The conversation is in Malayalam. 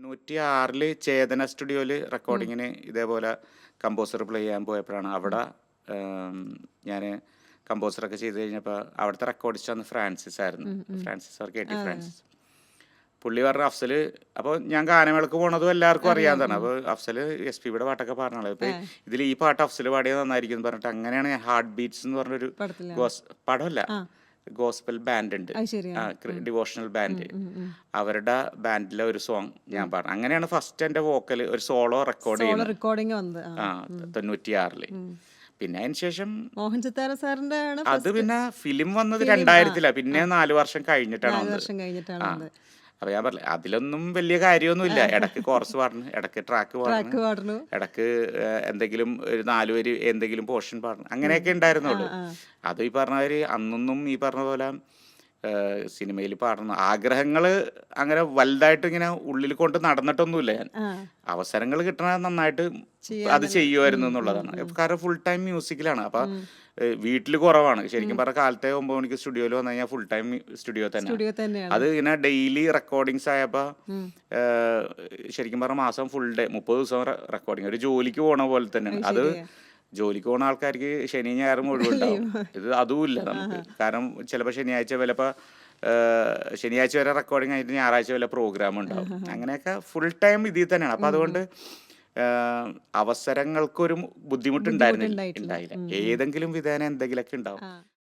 96-ല് ചേതന സ്റ്റുഡിയോയിൽ റെക്കോർഡിങ്ങിന് ഇതേപോലെ കമ്പോസർ പ്ലേ ചെയ്യാൻ പോയപ്പോഴാണ് അവിടെ ഞാൻ കമ്പോസറൊക്കെ ചെയ്ത് കഴിഞ്ഞപ്പോൾ അവിടുത്തെ റെക്കോർഡിസ്റ്റ് അന്ന് ഫ്രാൻസിസ് ആയിരുന്നു. Francis sir K T Francis. പുള്ളി പറഞ്ഞ അഫ്സൽ, അപ്പോൾ ഞാൻ ഗാനമേളക്ക് പോണതും എല്ലാവർക്കും അറിയാവുന്നതാണ്. അപ്പോൾ അഫ്സൽ എസ് പി ബിയുടെ പാട്ടൊക്കെ പറഞ്ഞാൽ ഇപ്പോൾ ഇതിൽ ഈ പാട്ട് അഫ്സൽ പാടിയത് നന്നായിരിക്കും എന്ന് പറഞ്ഞിട്ട് അങ്ങനെയാണ് ഞാൻ ഹാർട്ട് ബീറ്റ്സ് എന്ന് പറഞ്ഞൊരു പടമല്ല, ഗോസ്പൽ ബാൻഡ് ഉണ്ട്, ഡിവോഷണൽ ബാൻഡ്, അവരുടെ ബാൻഡിലെ ഒരു സോങ് ഞാൻ പറഞ്ഞു. അങ്ങനെയാണ് ഫസ്റ്റ് എൻ്റെ വോക്കൽ ഒരു സോളോ റെക്കോർഡിങ് വന്നത് 96-ല്. പിന്നെ അതിന് ശേഷം മോഹൻ സിത്താര സാറിന്റെ അത് പിന്നെ ഫിലിം വന്നത് 2000-ലാണ്. പിന്നെ 4 വർഷം കഴിഞ്ഞിട്ടാണ് വന്നത്. അപ്പൊ ഞാൻ പറഞ്ഞില്ല, അതിലൊന്നും വലിയ കാര്യമൊന്നുമില്ല. ഇടക്ക് കോറസ് പാടണം, ഇടക്ക് ട്രാക്ക് പാടണം, ഇടക്ക് എന്തെങ്കിലും ഒരു 4 വരി എന്തെങ്കിലും പോർഷൻ പാടണം, അങ്ങനെയൊക്കെ ഉണ്ടായിരുന്നുള്ളൂ. അത് ഈ പറഞ്ഞവര് അന്നൊന്നും ഈ പറഞ്ഞ പോലെ സിനിമയിൽ പാടണം ആഗ്രഹങ്ങൾ അങ്ങനെ വലുതായിട്ട് ഇങ്ങനെ ഉള്ളിൽ കൊണ്ട് നടന്നിട്ടൊന്നുമില്ല. ഞാൻ അവസരങ്ങൾ കിട്ടണ നന്നായിട്ട് അത് ചെയ്യുമായിരുന്നു എന്നുള്ളതാണ്. കാരണം ഫുൾ ടൈം മ്യൂസിക്കിലാണ്. അപ്പൊ വീട്ടിൽ കുറവാണ്. ശരിക്കും പറഞ്ഞ കാലത്തെ 9 മണിക്ക് സ്റ്റുഡിയോയിൽ വന്നു കഴിഞ്ഞാൽ ഫുൾ ടൈം സ്റ്റുഡിയോ തന്നെ. അത് ഇങ്ങനെ ഡെയിലി റെക്കോർഡിങ്സ് ആയപ്പോൾ ശരിക്കും പറഞ്ഞ മാസം ഫുൾ ഡേ 30 ദിവസം റെക്കോർഡിങ്. ഒരു ജോലിക്ക് പോണ പോലെ തന്നെയാണ് അത്. ജോലിക്ക് പോകുന്ന ആൾക്കാർക്ക് ശനി ഞായറും ഒഴിവുണ്ടാവും. ഇത് അതുമില്ല നമുക്ക്. കാരണം ചിലപ്പോൾ ശനിയാഴ്ച വരെ റെക്കോർഡിങ് ആയിട്ട് ഞായറാഴ്ച വല്ല പ്രോഗ്രാം ഉണ്ടാവും. അങ്ങനെയൊക്കെ ഫുൾ ടൈം ഇതിൽ തന്നെയാണ്. അപ്പം അതുകൊണ്ട് അവസരങ്ങൾക്കൊരു ബുദ്ധിമുട്ടുണ്ടായില്ല. ഏതെങ്കിലും വിധേന എന്തെങ്കിലുമൊക്കെ ഉണ്ടാവും.